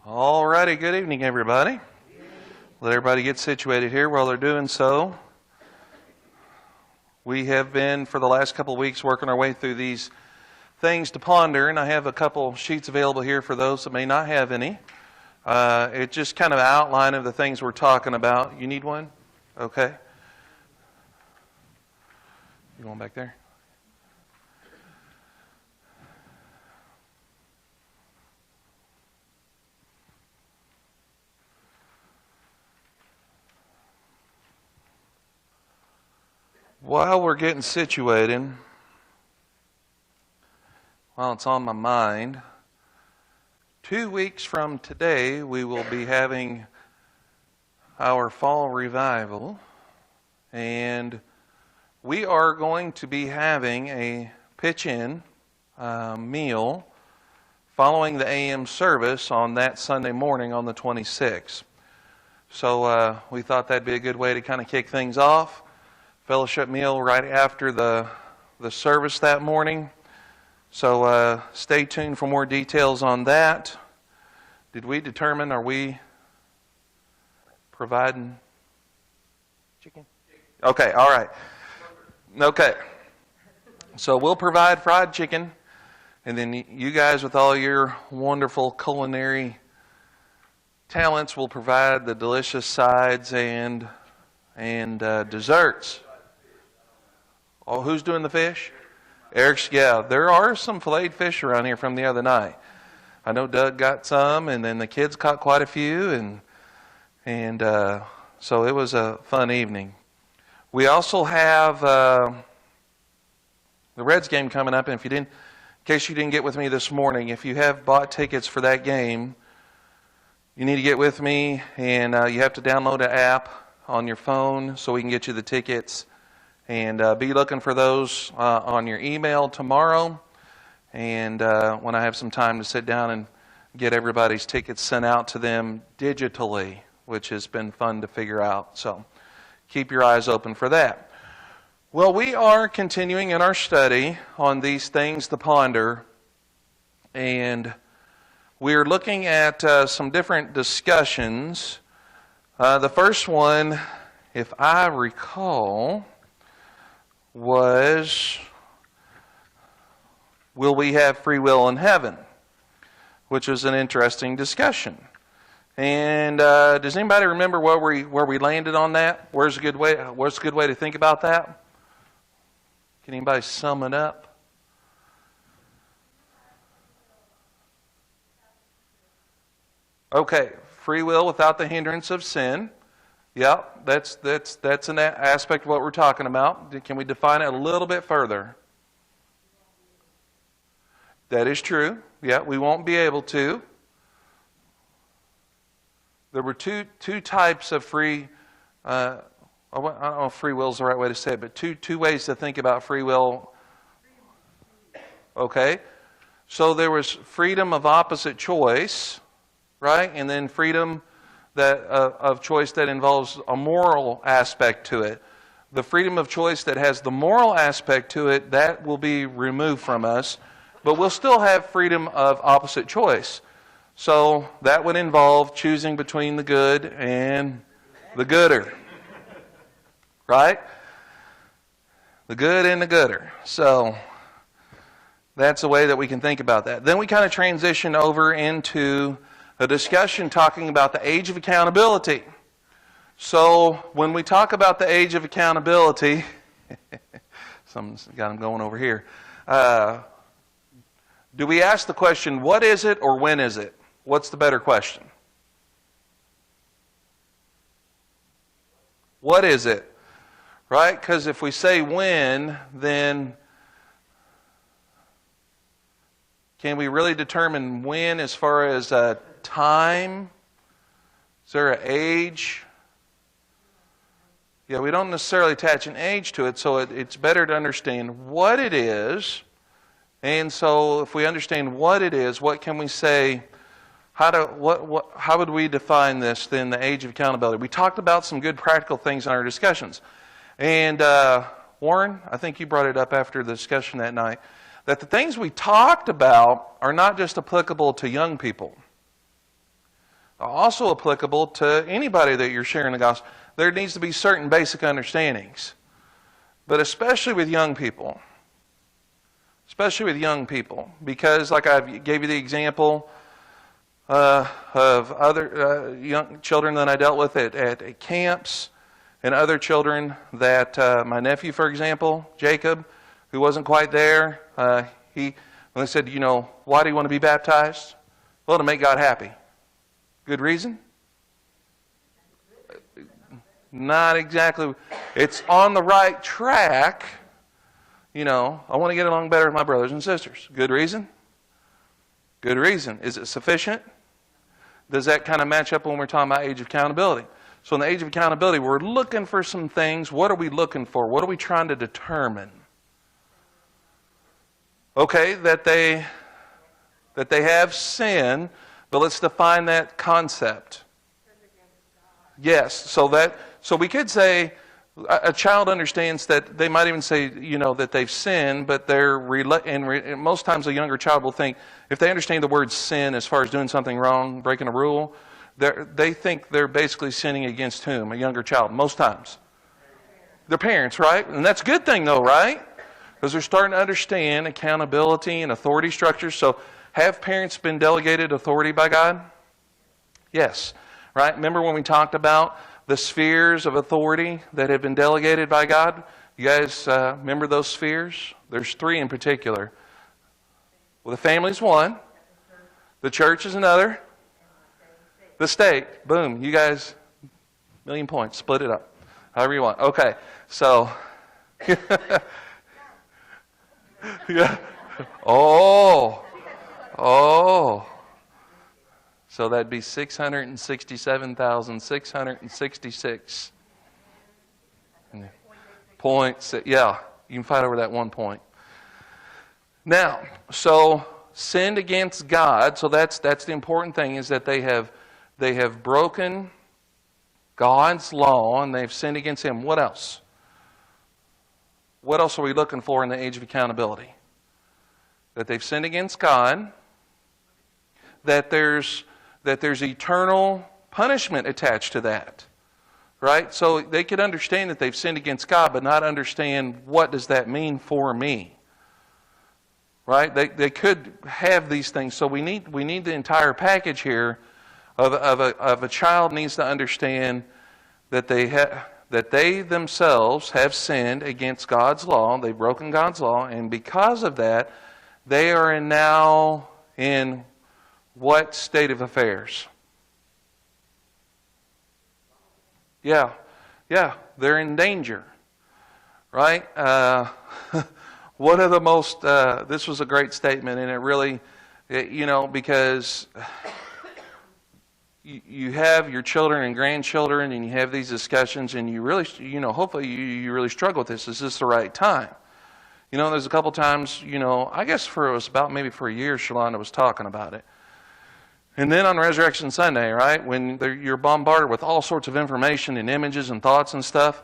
All righty, good evening, everybody. Let everybody get situated here. While they're doing so, we have been, for the last couple of weeks, working our way through these things to ponder, and I have a couple sheets available here for those that may not have any. It's just kind of an outline of the things we're talking about. You need one? Okay. You going back there? While we're getting situated, while it's on my mind, 2 weeks from today we will be having our fall revival, and we are going to be having a pitch-in meal following the AM service on that Sunday morning on the 26th. So we thought that'd be a good way to kind of kick things off. Fellowship meal right after the service that morning. So stay tuned for more details on that. Did we determine, are we providing chicken? Okay, all right. Okay. So we'll provide fried chicken, and then you guys with all your wonderful culinary talents will provide the delicious sides and desserts. Oh, who's doing the fish? Eric's, yeah. There are some filleted fish around here from the other night. I know Doug got some, and then the kids caught quite a few, and so it was a fun evening. We also have the Reds game coming up, and in case you didn't get with me this morning, if you have bought tickets for that game, you need to get with me, and you have to download an app on your phone so we can get you the tickets. And be looking for those on your email tomorrow. And when I have some time to sit down and get everybody's tickets sent out to them digitally, which has been fun to figure out. So keep your eyes open for that. Well, we are continuing in our study on these things to ponder. And we're looking at some different discussions. The first one, if I recall, was, will we have free will in heaven? Which was an interesting discussion. And does anybody remember where we landed on that? What's a good way to think about that? Can anybody sum it up? Okay, free will without the hindrance of sin. Yeah, that's an aspect of what we're talking about. Can we define it a little bit further? That is true. Yeah, we won't be able to. There were two types of free. I don't know if free will is the right way to say it, but two ways to think about free will. Okay, so there was freedom of opposite choice, right, and then freedom of choice that involves a moral aspect to it. The freedom of choice that has the moral aspect to it, that will be removed from us, but we'll still have freedom of opposite choice. So that would involve choosing between the good and the gooder. Right? The good and the gooder. So that's a way that we can think about that. Then we kind of transition over into a discussion talking about the age of accountability. So when we talk about the age of accountability, something's got them going over here. Do we ask the question, what is it or when is it? What's the better question? What is it? Right? Because if we say when, then can we really determine when as far as time? Is there an age? Yeah, we don't necessarily attach an age to it, so it's better to understand what it is. And so if we understand what it is, what can we say? How would we define this, then, the age of accountability? We talked about some good practical things in our discussions. And Warren, I think you brought it up after the discussion that night, that the things we talked about are not just applicable to young people. also applicable to anybody that you're sharing the gospel. There needs to be certain basic understandings. But especially with young people. Especially with young people. Because like I gave you the example of other young children that I dealt with at camps, and other children that my nephew, for example, Jacob, who wasn't quite there, when they said, why do you want to be baptized? Well, to make God happy. Good reason? Not exactly. It's on the right track. I want to get along better with my brothers and sisters. Good reason? Good reason. Is it sufficient? Does that kind of match up when we're talking about age of accountability? So in the age of accountability, we're looking for some things. What are we looking for? What are we trying to determine? Okay, that they have sin, but let's define that concept. Yes, so we could say a child understands that. They might even say, that they've sinned, but and most times a younger child will think, if they understand the word sin as far as doing something wrong, breaking a rule, they think they're basically sinning against whom? A younger child, most times. Their parents, right? And that's a good thing though, right? Because they're starting to understand accountability and authority structures. So have parents been delegated authority by God? Yes. Right? Remember when we talked about the spheres of authority that have been delegated by God? You guys remember those spheres? There's 3 in particular. Well, the family's one. The church is another. The state. Boom. You guys, 1,000,000 points. Split it up. However you want. Okay. So, yeah. Oh. So that'd be 667,666 points. Yeah, you can fight over that 1 point. Now, so sinned against God. So that's the important thing, is that they have broken God's law and they've sinned against Him. What else? What else are we looking for in the age of accountability? That they've sinned against God. That there's eternal punishment attached to that. Right? So they could understand that they've sinned against God, but not understand what does that mean for me. Right? They could have these things. So we need the entire package here of a child needs to understand that they themselves have sinned against God's law. They've broken God's law, and because of that, they are now in what state of affairs? Yeah, they're in danger, right? One of the most, this was a great statement, and it really, because you have your children and grandchildren, and you have these discussions, and you really, hopefully you really struggle with this. Is this the right time? There's a couple times, I guess it was about maybe for a year, Shalonda was talking about it. And then on Resurrection Sunday, right, when you're bombarded with all sorts of information and images and thoughts and stuff,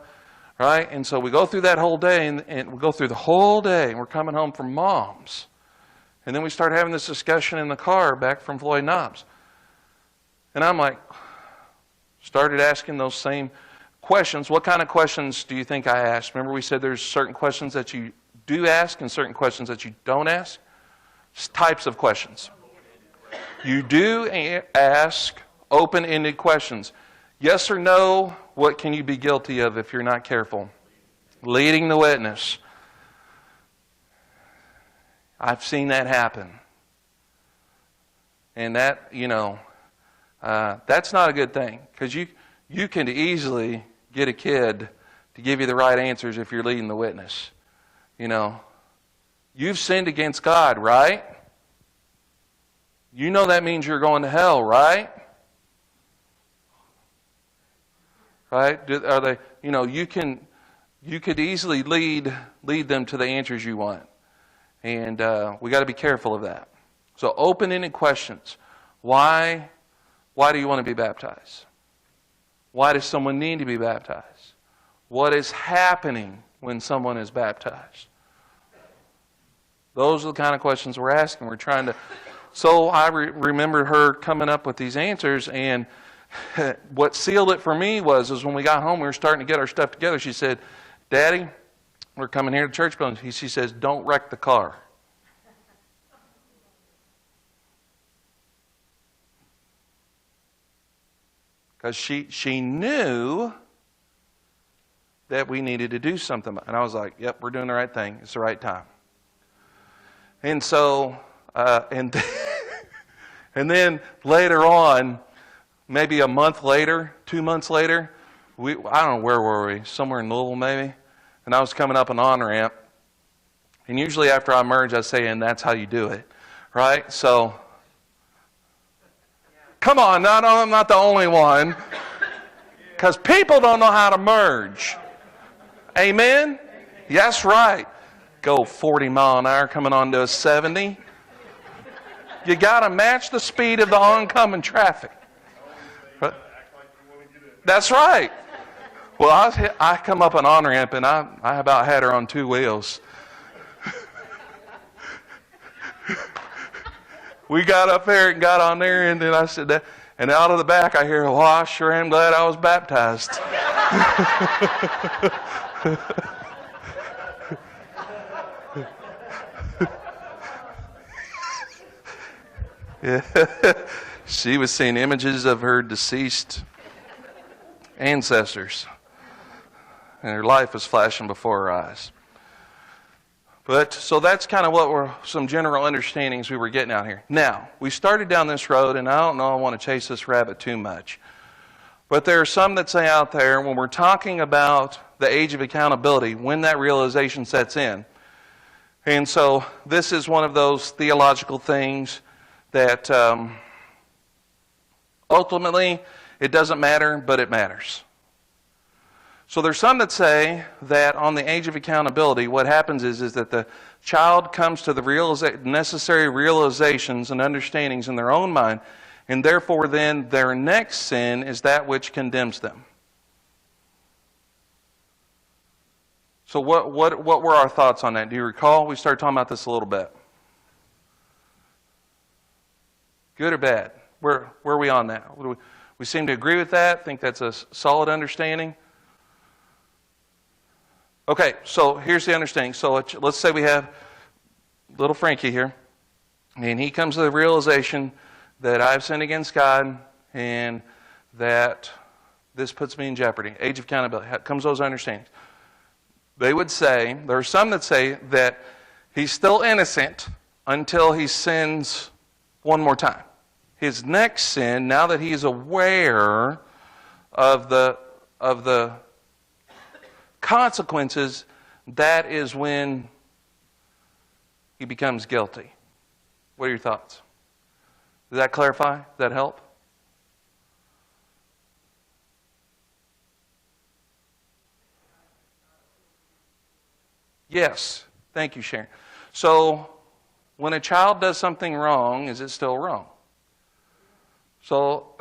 right? And so we go through that whole day, and we go through the whole day, and we're coming home from Mom's. And then we start having this discussion in the car back from Floyd Knobs. And I'm started asking those same questions. What kind of questions do you think I asked? Remember we said there's certain questions that you do ask and certain questions that you don't ask? It's types of questions. You do ask open-ended questions. Yes or no, what can you be guilty of if you're not careful? Leading the witness. I've seen that happen. And that, that's not a good thing. Because you can easily get a kid to give you the right answers if you're leading the witness. You've sinned against God, right? That means you're going to hell, right? Right? Are they? You could easily lead them to the answers you want, and we got to be careful of that. So, open-ended questions. Why do you want to be baptized? Why does someone need to be baptized? What is happening when someone is baptized? Those are the kind of questions we're asking. We're trying to So I remember her coming up with these answers, and what sealed it for me was when we got home, we were starting to get our stuff together. She said, Daddy, we're coming here to church building. She says, don't wreck the car. Because she knew that we needed to do something. And I was like, yep, we're doing the right thing. It's the right time. And so, and then later on, maybe a month later, 2 months later, I don't know, where were we? Somewhere in Louisville maybe. And I was coming up an on-ramp. And usually after I merge, I say, and that's how you do it. Right? So, come on, I'm not the only one. Because people don't know how to merge. Amen? Yes, right. Go 40 mile an hour coming onto a 70. You got to match the speed of the oncoming traffic. That's right. Well, I come up an on-ramp and I about had her on 2 wheels. We got up there and got on there, and then I said that, and out of the back I hear, "Oh, I sure am glad I was baptized." Yeah. She was seeing images of her deceased ancestors, and her life was flashing before her eyes. But so that's kind of what were some general understandings we were getting out here. Now, we started down this road, and I don't know I want to chase this rabbit too much. But there are some that say out there, when we're talking about the age of accountability, when that realization sets in. And so this is one of those theological things that ultimately it doesn't matter, but it matters. So there's some that say that on the age of accountability, what happens is that the child comes to the necessary realizations and understandings in their own mind, and therefore then their next sin is that which condemns them. So what were our thoughts on that? Do you recall? We started talking about this a little bit. Good or bad? Where are we on that? We seem to agree with that, think that's a solid understanding. Okay, so here's the understanding. So let's say we have little Frankie here, and he comes to the realization that I've sinned against God and that this puts me in jeopardy. Age of accountability. How comes those understandings? They would say, there are some that say that he's still innocent until he sins one more time. His next sin, now that he's aware of the consequences, that is when he becomes guilty. What are your thoughts? Does that clarify? Does that help? Yes. Thank you, Sharon. So, when a child does something wrong, is it still wrong? So,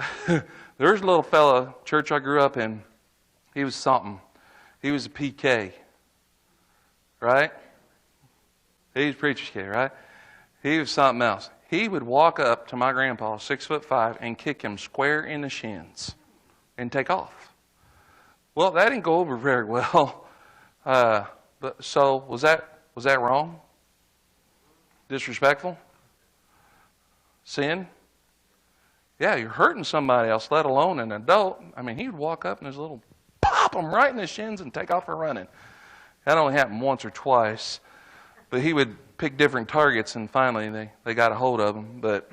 there's a little fella, church I grew up in, he was something. He was a PK, right? He was a preacher's kid, right? He was something else. He would walk up to my grandpa, 6'5", and kick him square in the shins and take off. Well, that didn't go over very well. But so was that wrong? Disrespectful? Sin? Yeah, you're hurting somebody else, let alone an adult. I mean, he would walk up and his little pop him right in the shins and take off for running. That only happened once or twice. But he would pick different targets, and finally they got a hold of him. But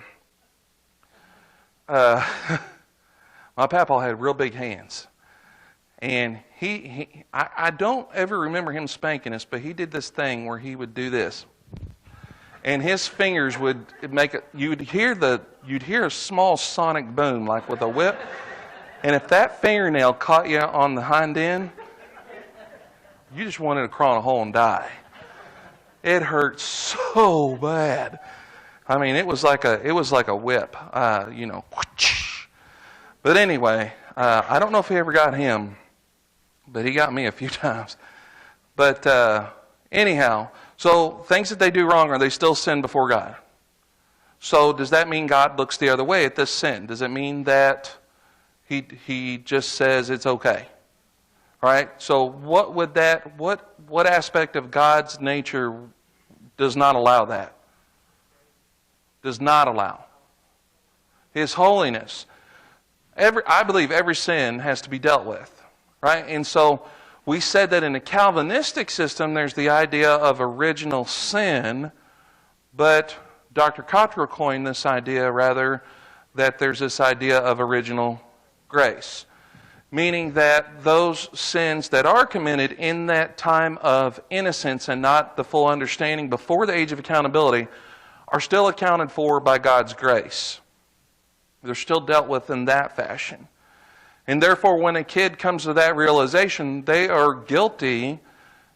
my papa had real big hands. And I don't ever remember him spanking us, but he did this thing where he would do this. And his fingers would make it, you'd hear a small sonic boom, like with a whip. And if that fingernail caught you on the hind end, you just wanted to crawl in a hole and die. It hurt so bad. I mean, it was like a whip, But anyway, I don't know if he ever got him, but he got me a few times. But anyhow, so things that they do wrong, are they still sin before God? So does that mean God looks the other way at this sin? Does it mean that he just says it's okay? Right? So what aspect of God's nature does not allow that? Does not allow. His holiness. I believe every sin has to be dealt with. Right? And so we said that in the Calvinistic system there's the idea of original sin, but Dr. Cottrell coined this idea, rather, that there's this idea of original grace. Meaning that those sins that are committed in that time of innocence and not the full understanding before the age of accountability are still accounted for by God's grace. They're still dealt with in that fashion. And therefore, when a kid comes to that realization, they are guilty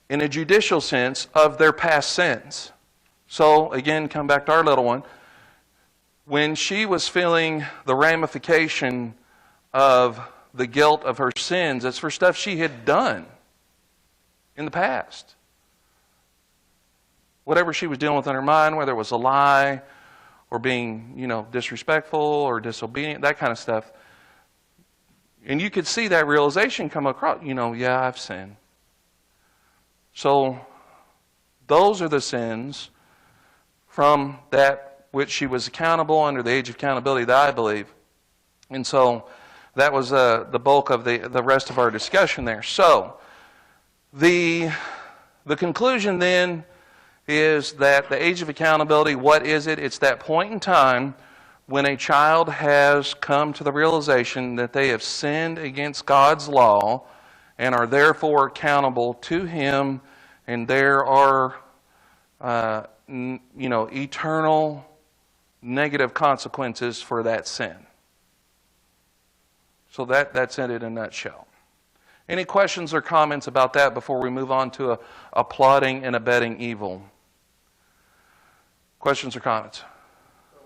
in a judicial sense of their past sins. So, again, come back to our little one. When she was feeling the ramification of the guilt of her sins, it's for stuff she had done in the past. Whatever she was dealing with in her mind, whether it was a lie or being, disrespectful or disobedient, that kind of stuff. And you could see that realization come across, yeah, I've sinned. So, those are the sins from that which she was accountable under the age of accountability that I believe. And so that was the bulk of the rest of our discussion there. So the conclusion then is that the age of accountability, what is it? It's that point in time when a child has come to the realization that they have sinned against God's law and are therefore accountable to Him, and there are eternal negative consequences for that sin. So that's it in a nutshell. Any questions or comments about that before we move on to applauding and abetting evil? Questions or comments? So,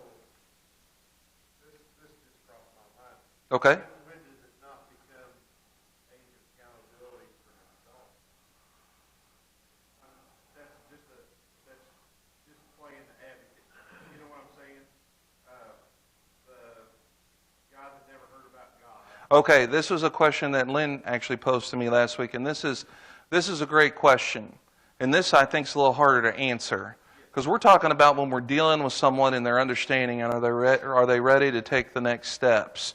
this just crossed my mind. Okay. When does it not become age of accountability for an adult? That's just playing the advocate. You know what I'm saying? The guy that never heard about God. Okay, this was a question that Lynn actually posed to me last week, and this is a great question. And this, I think, is a little harder to answer. Because we're talking about when we're dealing with someone and their understanding, and are they ready to take the next steps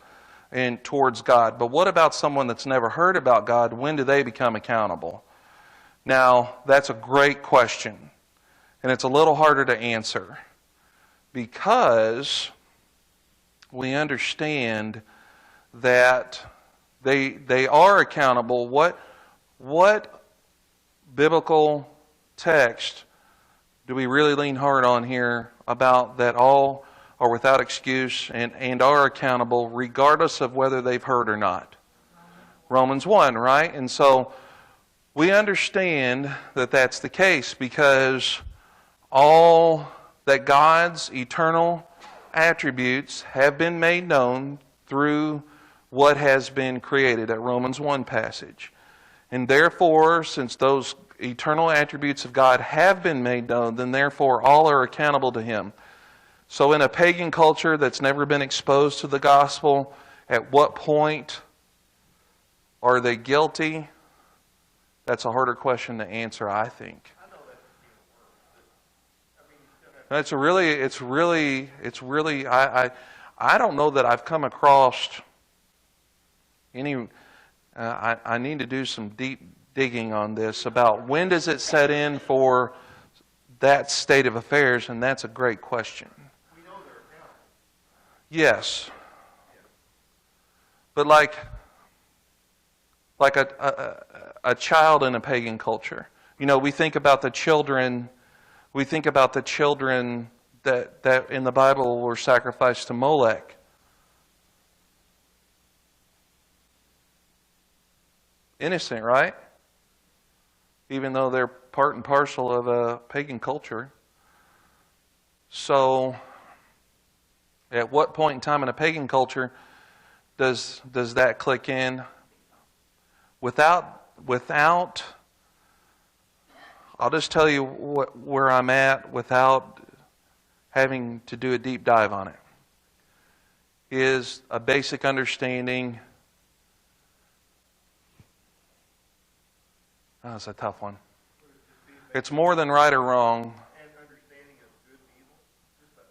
towards God. But what about someone that's never heard about God? When do they become accountable? Now, that's a great question. And it's a little harder to answer. Because we understand that they are accountable. What biblical text do we really lean hard on here about that all are without excuse and are accountable regardless of whether they've heard or not? Romans 1, right? And so we understand that that's the case because all that God's eternal attributes have been made known through what has been created, that Romans 1 passage. And therefore, since those eternal attributes of God have been made known, then therefore all are accountable to Him. So in a pagan culture that's never been exposed to the gospel, at what point are they guilty? That's a harder question to answer, I think. I know that's a word, but I mean, It's really. I don't know that I've come across any. I need to do some deep digging on this about when does it set in for that state of affairs, and that's a great question. we know they're accountable. Yes, but like a child in a pagan culture, we think about the children. We think about the children that in the Bible were sacrificed to Molech. Innocent, right? Even though they're part and parcel of a pagan culture. So, at what point in time in a pagan culture does that click in? Without, I'll just tell you where I'm at without having to do a deep dive on it, is a basic understanding. Oh, it's a tough one. It's more than right or wrong. And understanding of good and evil. Just a,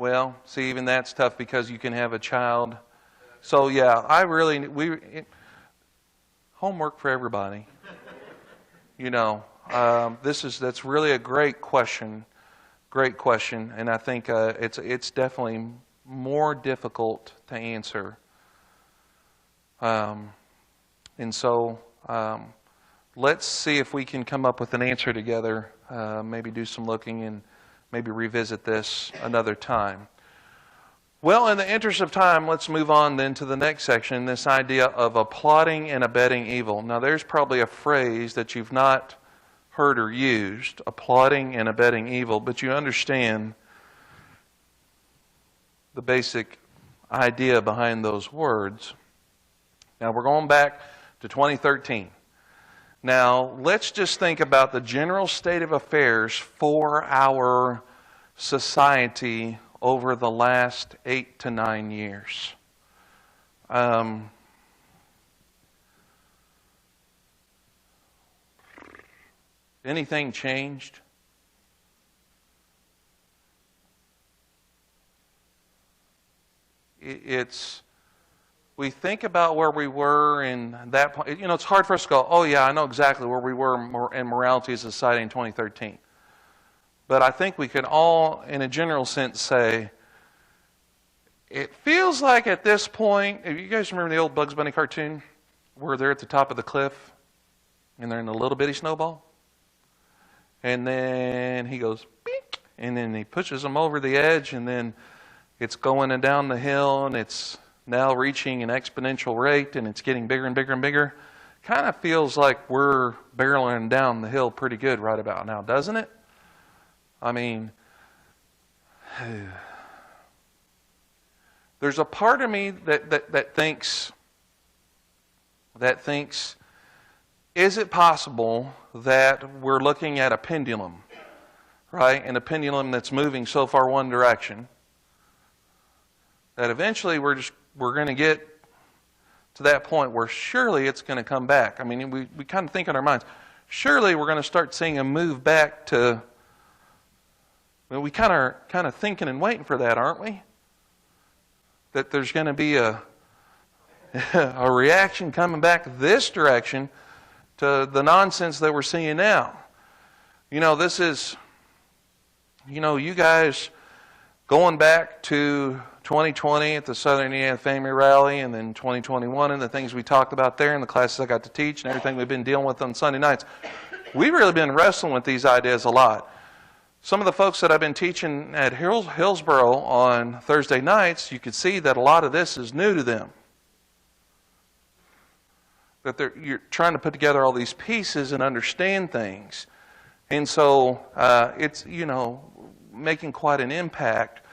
Well, see, even that's tough because you can have a child. So yeah, homework for everybody. That's really a great question, and I think it's definitely more difficult to answer. And so let's see if we can come up with an answer together. Maybe do some looking and maybe revisit this another time. Well, in the interest of time, let's move on then to the next section, this idea of applauding and abetting evil. Now, there's probably a phrase that you've not heard or used, applauding and abetting evil, but you understand the basic idea behind those words. Now, we're going back to 2013. Now, let's just think about the general state of affairs for our society over the last 8 to 9 years. Anything changed? We think about where we were in that point. It's hard for us to go, oh yeah, I know exactly where we were in morality as a society in 2013. But I think we can all, in a general sense, say, it feels like at this point, you guys remember the old Bugs Bunny cartoon where they're at the top of the cliff and they're in a little bitty snowball? And then he goes, beep, and then he pushes them over the edge, and then it's going down the hill, and it's now reaching an exponential rate, and it's getting bigger and bigger and bigger. Kind of feels like we're barreling down the hill pretty good right about now, doesn't it? I mean, there's a part of me that thinks, is it possible that we're looking at a pendulum, right? And a pendulum that's moving so far one direction that eventually we're going to get to that point where surely it's going to come back. I mean, we kind of think in our minds, surely we're going to start seeing a move back to. Well, we kind of thinking and waiting for that, aren't we? That there's going to be a reaction coming back this direction to the nonsense that we're seeing now. This is, you guys going back to 2020 at the Southern Indiana Family Rally, and then 2021 and the things we talked about there and the classes I got to teach and everything we've been dealing with on Sunday nights. We've really been wrestling with these ideas a lot. Some of the folks that I've been teaching at Hillsboro on Thursday nights, you could see that a lot of this is new to them. That you're trying to put together all these pieces and understand things. And so it's, making quite an impact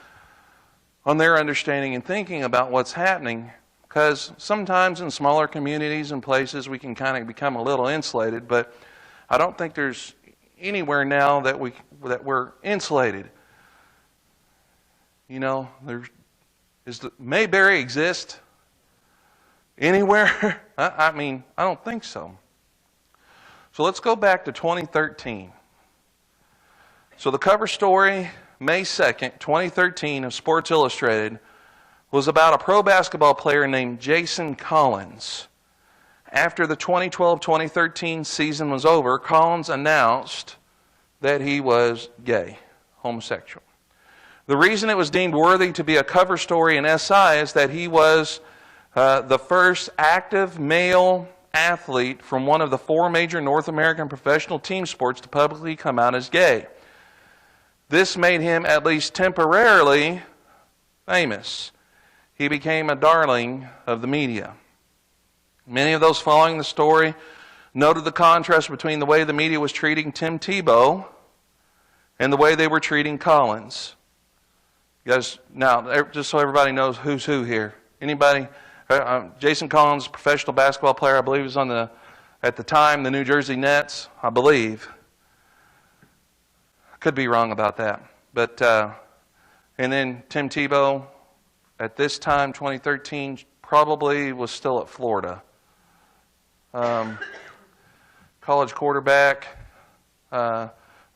on their understanding and thinking about what's happening. Because sometimes in smaller communities and places we can kind of become a little insulated, but I don't think there's anywhere now that we're insulated. Does the Mayberry exist anywhere? I mean, I don't think so. So let's go back to 2013. So the cover story, May 2nd, 2013 of Sports Illustrated was about a pro basketball player named Jason Collins. After the 2012-2013 season was over, Collins announced that he was gay, homosexual. The reason it was deemed worthy to be a cover story in SI is that he was the first active male athlete from one of the 4 major North American professional team sports to publicly come out as gay. This made him at least temporarily famous. He became a darling of the media. Many of those following the story noted the contrast between the way the media was treating Tim Tebow and the way they were treating Collins. You guys, now, just so everybody knows who's who here. Anybody? Jason Collins, professional basketball player, I believe was on at the time, the New Jersey Nets, I believe. I could be wrong about that. But And then Tim Tebow, at this time, 2013, probably was still at Florida. College quarterback,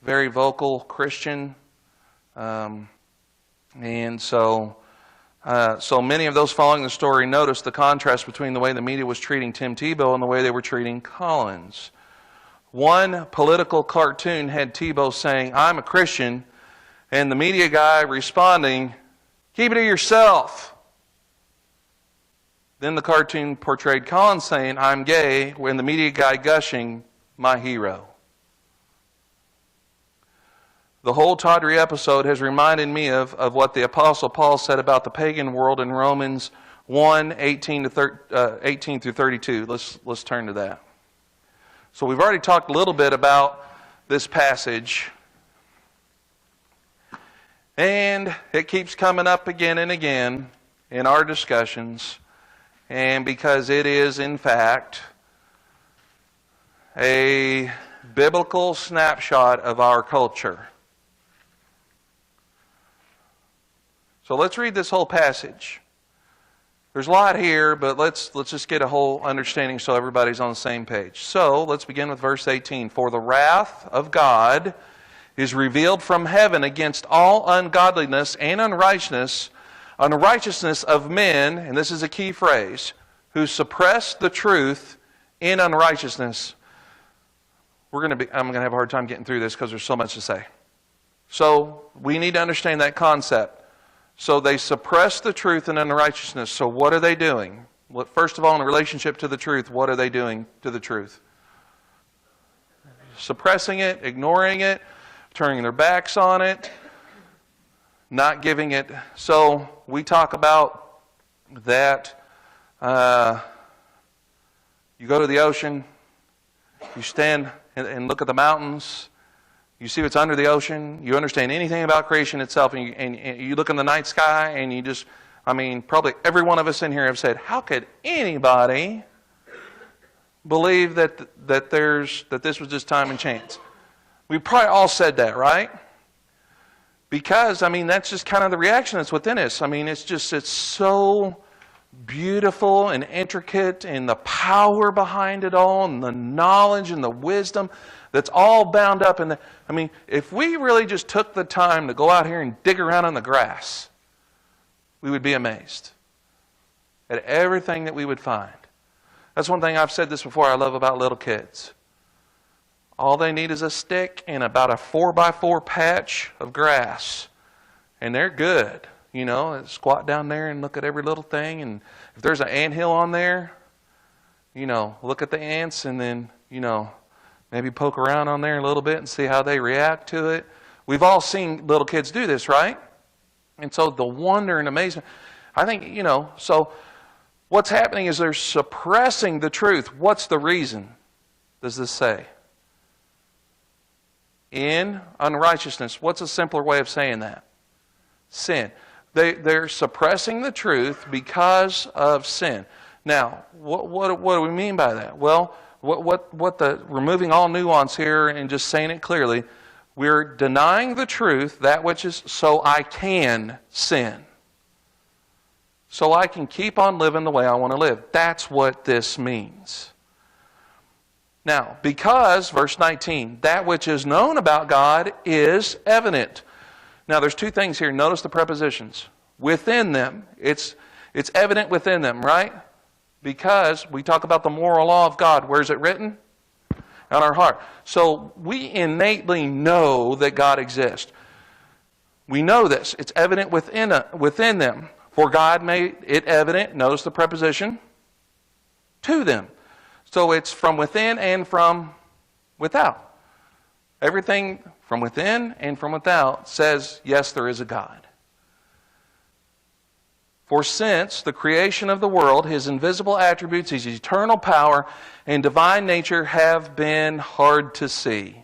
very vocal Christian. And so many of those following the story noticed the contrast between the way the media was treating Tim Tebow and the way they were treating Collins. One political cartoon had Tebow saying, "I'm a Christian," and the media guy responding, "Keep it to yourself." Then the cartoon portrayed Collins saying, "I'm gay," when the media guy gushing, "My hero." The whole tawdry episode has reminded me of what the Apostle Paul said about the pagan world in Romans 1, 18 through 32. Let's turn to that. So we've already talked a little bit about this passage. And it keeps coming up again and again in our discussions. And because it is, in fact, a biblical snapshot of our culture. So let's read this whole passage. There's a lot here, but let's just get a whole understanding so everybody's on the same page. So let's begin with verse 18. For the wrath of God is revealed from heaven against all ungodliness and unrighteousness of men, and this is a key phrase, who suppress the truth in unrighteousness. I'm going to have a hard time getting through this because there's so much to say. So we need to understand that concept. So they suppress the truth in unrighteousness. So what are they doing? Well, first of all, in relationship to the truth, what are they doing to the truth? Suppressing it, ignoring it, turning their backs on it, not giving it. So we talk about that. You go to the ocean, you stand and look at the mountains. You see what's under the ocean. You understand anything about creation itself. And you look in the night sky and you just, probably every one of us in here have said, how could anybody believe that this was just time and chance? We probably all said that, right? Because, that's just kind of the reaction that's within us. It's so beautiful and intricate, and the power behind it all, and the knowledge and the wisdom that's all bound up in the... if we really just took the time to go out here and dig around in the grass, we would be amazed at everything that we would find. That's one thing, I've said this before, I love about little kids. All they need is a stick and about a 4x4 patch of grass, and they're good. Squat down there and look at every little thing, and if there's an anthill on there, look at the ants, and then, maybe poke around on there a little bit and see how they react to it. We've all seen little kids do this, right? And so the wonder and amazement, I think, so what's happening is they're suppressing the truth. What's the reason, does this say? In unrighteousness. What's a simpler way of saying that? Sin. They're suppressing the truth because of sin. Now, what do we mean by that? Well, removing all nuance here and just saying it clearly, we're denying the truth, that which is so I can sin. So I can keep on living the way I want to live. That's what this means. Now, because, verse 19, that which is known about God is evident. Now, there's two things here. Notice the prepositions. Within them. It's evident within them, right? Because we talk about the moral law of God. Where's it written? On our heart. So we innately know that God exists. We know this. It's evident within them. For God made it evident, notice the preposition, to them. So it's from within and from without. Everything from within and from without says, yes, there is a God. For since the creation of the world, His invisible attributes, His eternal power, and divine nature have been hard to see,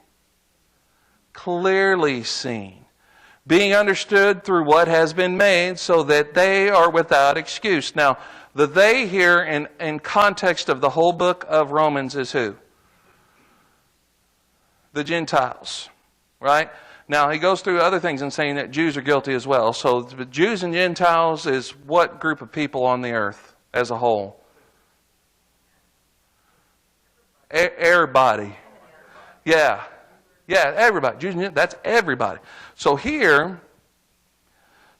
clearly seen, being understood through what has been made, so that they are without excuse. Now, the they here in context of the whole book of Romans is who? The Gentiles, right? Now, he goes through other things and saying that Jews are guilty as well. So the Jews and Gentiles is what group of people on the earth as a whole? Everybody. Yeah. Yeah, everybody. Jews and Gentiles, that's everybody. So here,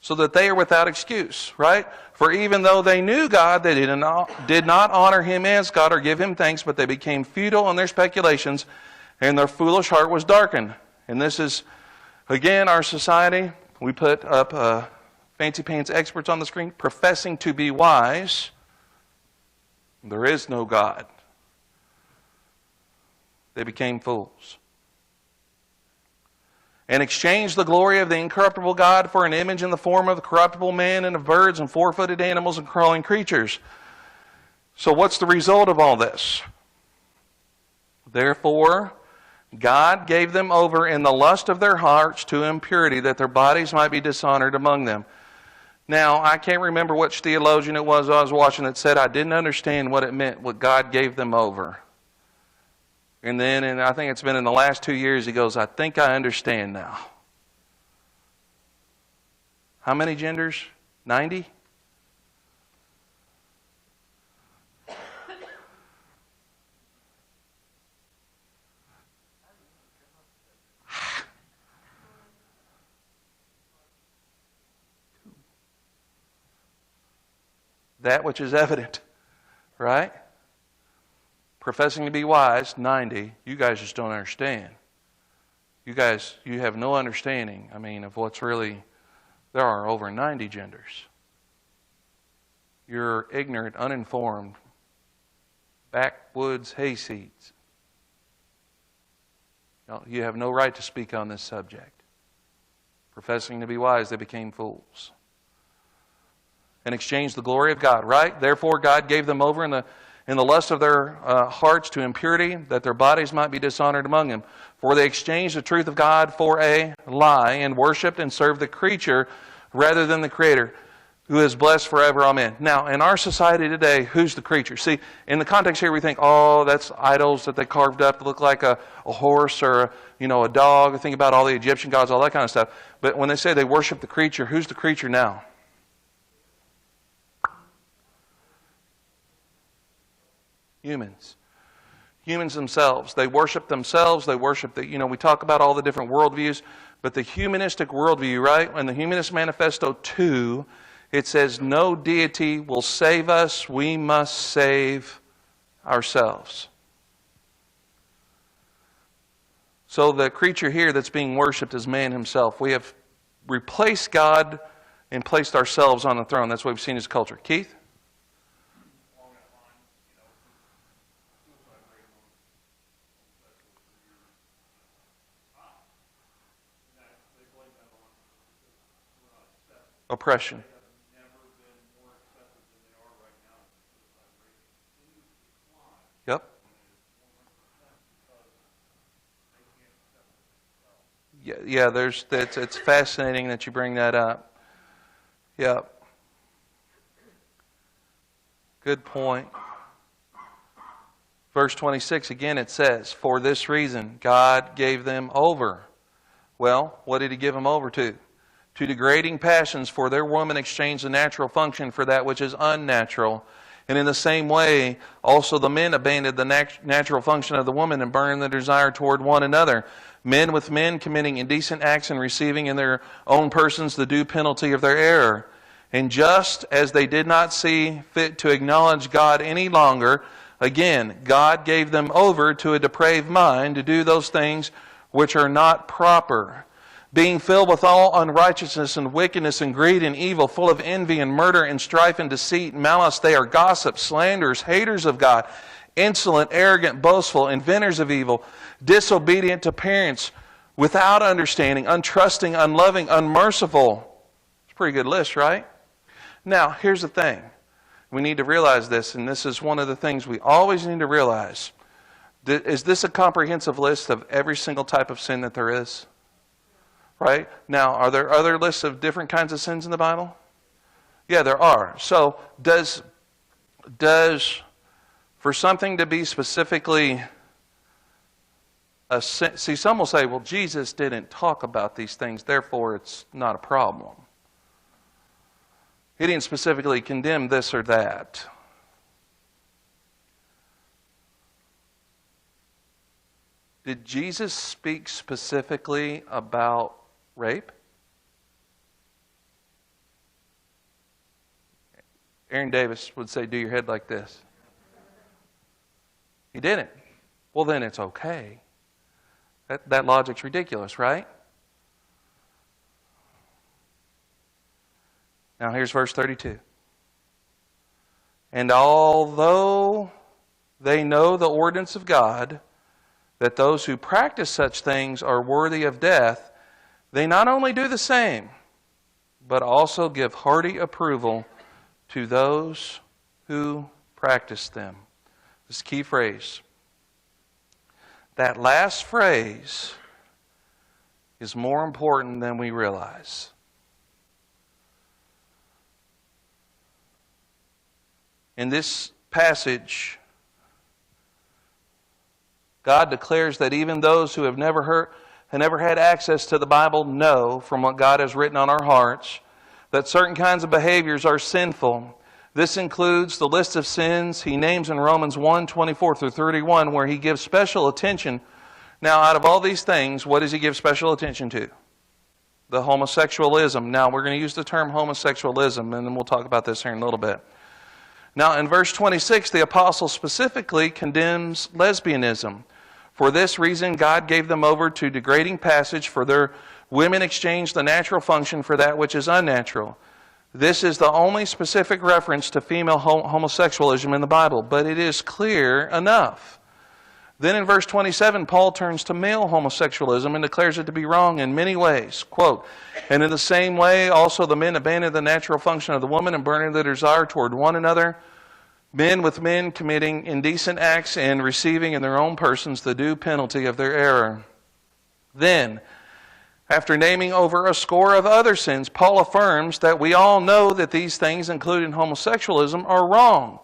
so that they are without excuse, right? For even though they knew God, they did not honor Him as God or give Him thanks, but they became futile in their speculations, and their foolish heart was darkened. And this is, again, our society. We put up fancy pants experts on the screen, professing to be wise. There is no God. They became fools. And exchanged the glory of the incorruptible God for an image in the form of the corruptible man and of birds and four-footed animals and crawling creatures. So what's the result of all this? Therefore, God gave them over in the lust of their hearts to impurity, that their bodies might be dishonored among them. Now, I can't remember which theologian it was I was watching that said I didn't understand what it meant, what God gave them over. And then, and I think it's been in the last 2 years, he goes, I think I understand now. How many genders? 90? That which is evident, right? Professing to be wise, 90. You guys just don't understand. You guys, you have no understanding, of what's really, there are over 90 genders. You're ignorant, uninformed, backwoods hayseeds. You have no right to speak on this subject. Professing to be wise, they became fools. And exchanged the glory of God, right? Therefore God gave them over in the lust of their hearts to impurity, that their bodies might be dishonored among them. For they exchanged the truth of God for a lie, and worshipped and served the creature rather than the Creator, who is blessed forever. Amen. Now, in our society today, who's the creature? See, in the context here, we think, oh, that's idols that they carved up to look like a horse or a dog. Think about all the Egyptian gods, all that kind of stuff. But when they say they worship the creature, who's the creature now? Humans. Humans themselves. They worship themselves. They worship we talk about all the different worldviews, but the humanistic worldview, right? In the Humanist Manifesto 2, it says, no deity will save us. We must save ourselves. So the creature here that's being worshipped is man himself. We have replaced God and placed ourselves on the throne. That's what we've seen as culture. Keith? Oppression. Yep. Yeah. It's fascinating that you bring that up. Yep. Good point. Verse 26 again, it says, "For this reason God gave them over." Well, what did He give them over to? To degrading passions, for their woman exchanged the natural function for that which is unnatural. And in the same way, also the men abandoned the natural function of the woman and burned the desire toward one another. Men with men committing indecent acts and receiving in their own persons the due penalty of their error. And just as they did not see fit to acknowledge God any longer, again, God gave them over to a depraved mind to do those things which are not proper. Being filled with all unrighteousness and wickedness and greed and evil, full of envy and murder and strife and deceit and malice, they are gossips, slanderers, haters of God, insolent, arrogant, boastful, inventors of evil, disobedient to parents, without understanding, untrusting, unloving, unmerciful. It's a pretty good list, right? Now, here's the thing. We need to realize this, and this is one of the things we always need to realize. Is this a comprehensive list of every single type of sin that there is? Right? Now, are there other lists of different kinds of sins in the Bible? Yeah, there are. So, does for something to be specifically See, some will say, well, Jesus didn't talk about these things, therefore it's not a problem. He didn't specifically condemn this or that. Did Jesus speak specifically about rape? Aaron Davis would say, do your head like this. He didn't. Well, then it's okay. That logic's ridiculous, right? Now here's verse 32. And although they know the ordinance of God, that those who practice such things are worthy of death, they not only do the same, but also give hearty approval to those who practice them. This is a key phrase. That last phrase is more important than we realize. In this passage, God declares that even those who have never had access to the Bible know from what God has written on our hearts that certain kinds of behaviors are sinful. This includes the list of sins he names in Romans 1:24 through 31, where he gives special attention. Now, out of all these things, what does he give special attention to? The homosexualism. Now, we're going to use the term homosexualism, and then we'll talk about this here in a little bit. Now, in verse 26, the apostle specifically condemns lesbianism. For this reason, God gave them over to degrading passage, for their women exchanged the natural function for that which is unnatural. This is the only specific reference to female homosexualism in the Bible, but it is clear enough. Then in verse 27, Paul turns to male homosexualism and declares it to be wrong in many ways. Quote, and in the same way, also the men abandon the natural function of the woman and burning their desire toward one another, men with men committing indecent acts and receiving in their own persons the due penalty of their error. Then, after naming over a score of other sins, Paul affirms that we all know that these things, including homosexualism, are wrong.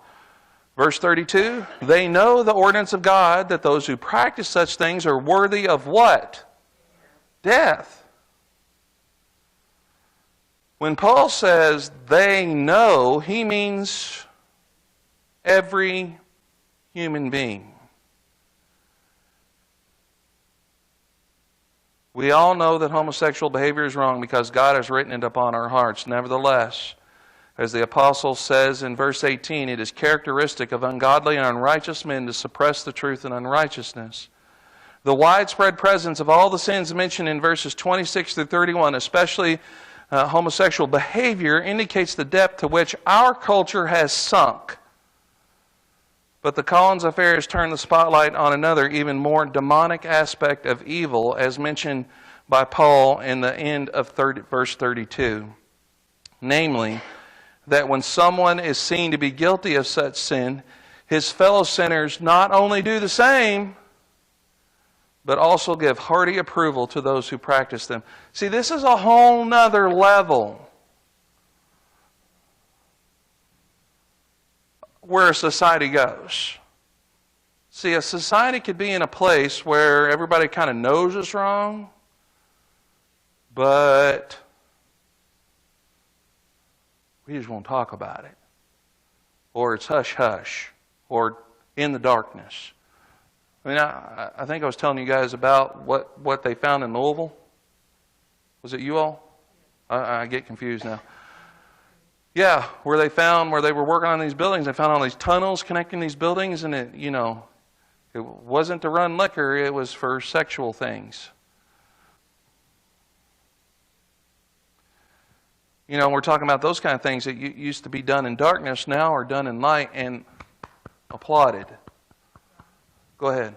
Verse 32, they know the ordinance of God, that those who practice such things are worthy of what? Death. When Paul says they know, he means every human being. We all know that homosexual behavior is wrong because God has written it upon our hearts. Nevertheless, as the apostle says in verse 18, it is characteristic of ungodly and unrighteous men to suppress the truth in unrighteousness. The widespread presence of all the sins mentioned in verses 26 through 31, especially homosexual behavior, indicates the depth to which our culture has sunk. But the Collins affair has turned the spotlight on another, even more demonic aspect of evil, as mentioned by Paul in the end of verse 32. Namely, that when someone is seen to be guilty of such sin, his fellow sinners not only do the same, but also give hearty approval to those who practice them. See, this is a whole nother level where a society goes. See, a society could be in a place where everybody kind of knows it's wrong, but we just won't talk about it. Or it's hush-hush, or in the darkness. I mean, I think I was telling you guys about what they found in Louisville. Was it you all? I get confused now. Yeah, where they were working on these buildings, they found all these tunnels connecting these buildings, and it wasn't to run liquor, it was for sexual things. We're talking about those kind of things that used to be done in darkness, now are done in light and applauded. Go ahead.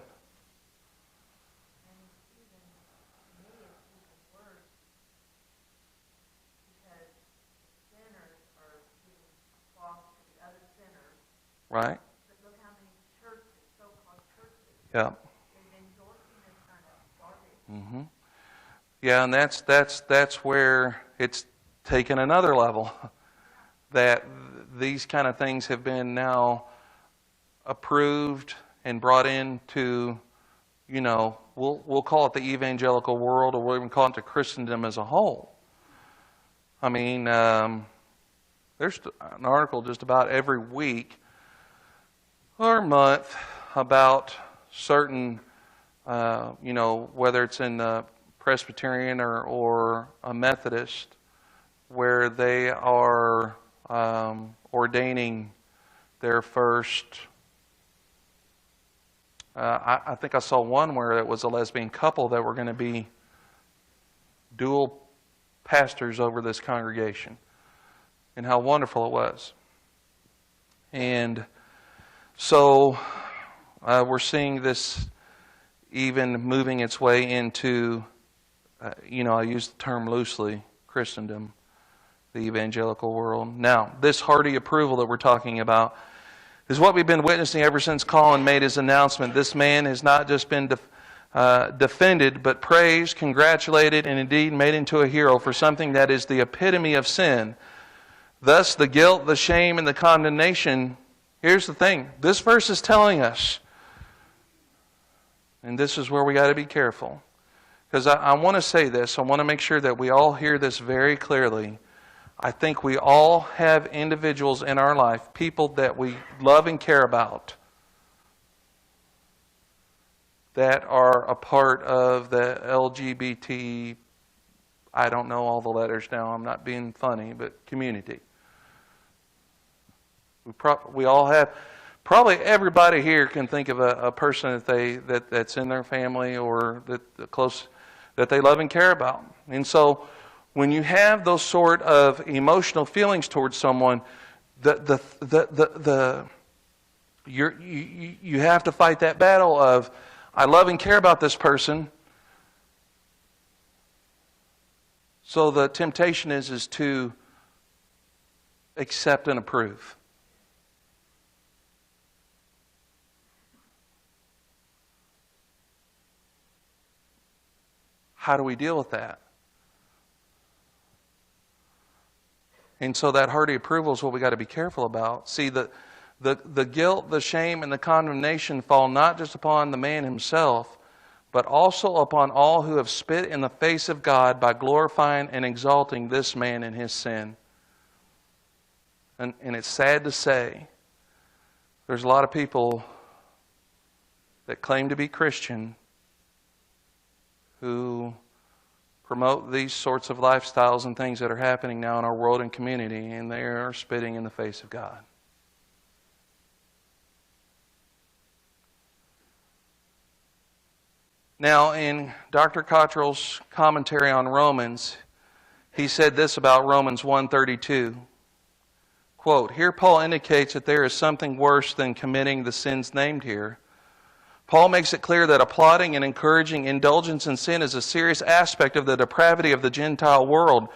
Right? But look how many churches, so-called churches, Yeah. they've endorsing this kind of garbage. Mm-hmm. Yeah, and that's where it's taken another level. That these kind of things have been now approved and brought into, we'll call it the evangelical world, or we'll even call it the Christendom as a whole. I mean, there's an article just about every week or month about certain, whether it's in the Presbyterian or a Methodist, where they are ordaining their first. I think I saw one where it was a lesbian couple that were going to be dual pastors over this congregation, and how wonderful it was. And so we're seeing this even moving its way into, I use the term loosely, Christendom, the evangelical world. Now, this hearty approval that we're talking about is what we've been witnessing ever since Colin made his announcement. This man has not just been defended, but praised, congratulated, and indeed made into a hero for something that is the epitome of sin. Thus, the guilt, the shame, and the condemnation. Here's the thing. This verse is telling us, and this is where we got to be careful, because I want to say this. I want to make sure that we all hear this very clearly. I think we all have individuals in our life, people that we love and care about, that are a part of the LGBT, I don't know all the letters now, I'm not being funny, but community. We all have, probably everybody here can think of a person that's in their family or that they love and care about. And so when you have those sort of emotional feelings towards someone, you have to fight that battle of, I love and care about this person. So the temptation is to accept and approve. How do we deal with that? And so that hearty approval is what we got to be careful about. See, the guilt, the shame, and the condemnation fall not just upon the man himself, but also upon all who have spit in the face of God by glorifying and exalting this man in his sin. And it's sad to say, there's a lot of people that claim to be Christian who promote these sorts of lifestyles and things that are happening now in our world and community, and they are spitting in the face of God. Now, in Dr. Cottrell's commentary on Romans, he said this about Romans 1:32. Quote, here Paul indicates that there is something worse than committing the sins named here. Paul makes it clear that applauding and encouraging indulgence in sin is a serious aspect of the depravity of the Gentile world.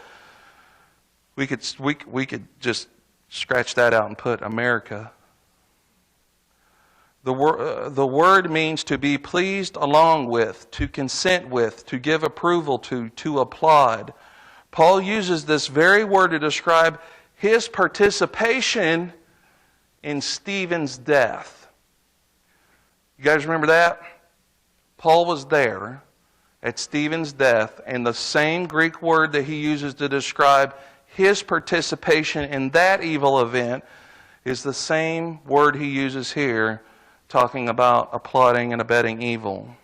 We could just scratch that out and put America. The word means to be pleased along with, to consent with, to give approval to applaud. Paul uses this very word to describe his participation in Stephen's death. You guys remember that? Paul was there at Stephen's death, and the same Greek word that he uses to describe his participation in that evil event is the same word he uses here, talking about applauding and abetting evil.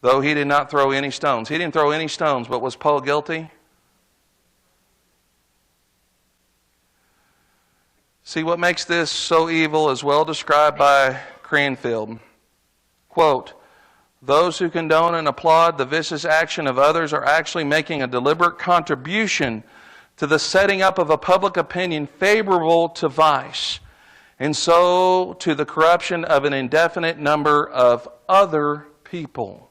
Though he did not throw any stones. He didn't throw any stones, but was Paul guilty? See, what makes this so evil is well described by Cranfield. Quote, those who condone and applaud the vicious action of others are actually making a deliberate contribution to the setting up of a public opinion favorable to vice, and so to the corruption of an indefinite number of other people.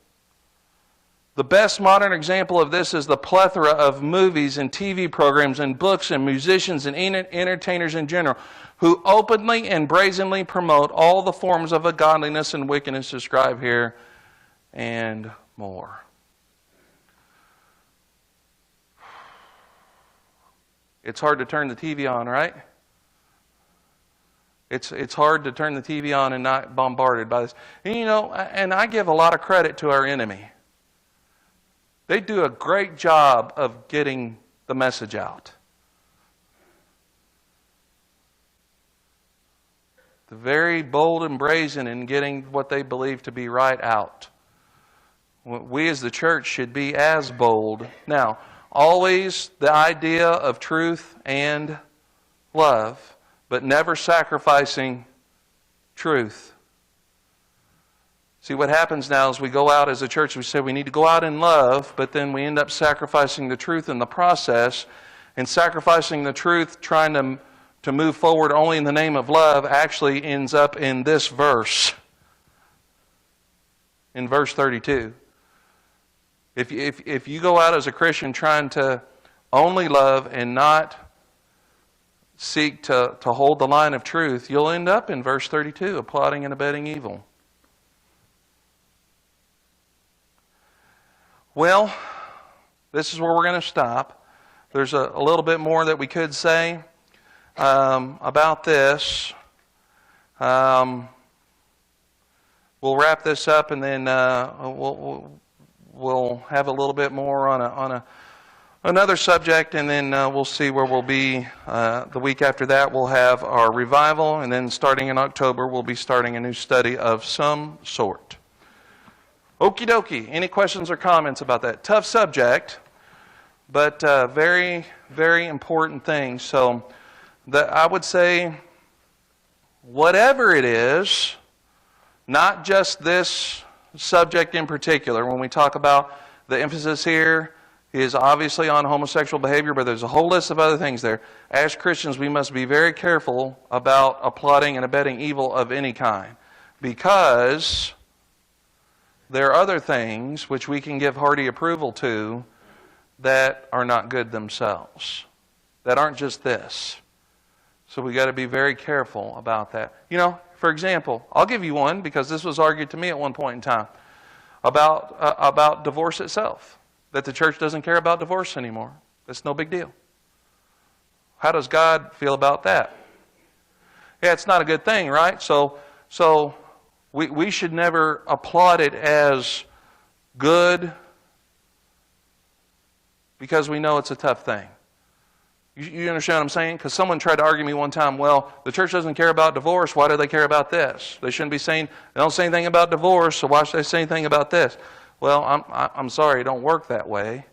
The best modern example of this is the plethora of movies and TV programs and books and musicians and entertainers in general who openly and brazenly promote all the forms of ungodliness and wickedness described here and more. It's hard to turn the TV on, right? It's hard to turn the TV on and not bombarded by this. And, and I give a lot of credit to our enemy. They do a great job of getting the message out. They're very bold and brazen in getting what they believe to be right out. We as the church should be as bold. Now, always the idea of truth and love, but never sacrificing truth. See, what happens now is we go out as a church, we say we need to go out in love, but then we end up sacrificing the truth in the process, and sacrificing the truth, trying to move forward only in the name of love, actually ends up in this verse, in verse 32. If you go out as a Christian trying to only love and not seek to hold the line of truth, you'll end up in verse 32, applauding and abetting evil. Well, this is where we're going to stop. There's a little bit more that we could say about this. We'll wrap this up, and then we'll have a little bit more on another subject, and then we'll see where we'll be. The week after that, we'll have our revival, and then starting in October, we'll be starting a new study of some sort. Okie dokie. Any questions or comments about that? Tough subject, but very, very important thing. So I would say, whatever it is, not just this subject in particular. When we talk about the emphasis here is obviously on homosexual behavior, but there's a whole list of other things there. As Christians, we must be very careful about applauding and abetting evil of any kind, because there are other things which we can give hearty approval to that are not good themselves, that aren't just this. So we got to be very careful about that. For example, I'll give you one because this was argued to me at one point in time about divorce itself, that the church doesn't care about divorce anymore. It's no big deal. How does God feel about that? Yeah, it's not a good thing, right? So we should never applaud it as good because we know it's a tough thing. You understand what I'm saying? Because someone tried to argue me one time, well, the church doesn't care about divorce, why do they care about this? They shouldn't be saying, they don't say anything about divorce, so why should they say anything about this? Well, I'm sorry, it don't work that way.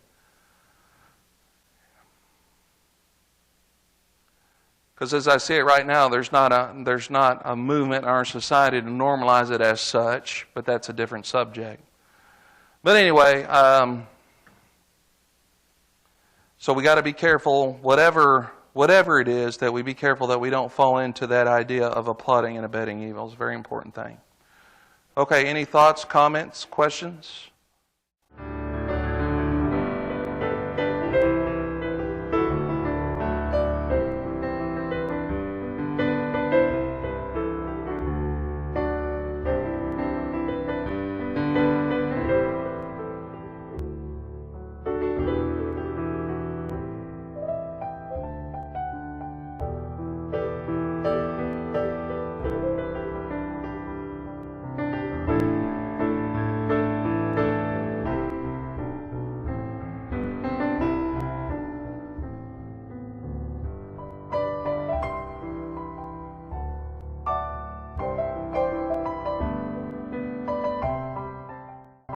Because as I see it right now, there's not a movement in our society to normalize it as such, but that's a different subject. But anyway, so we got to be careful, whatever it is, that we be careful that we don't fall into that idea of applauding and abetting evil. It's a very important thing. Okay, any thoughts, comments, questions?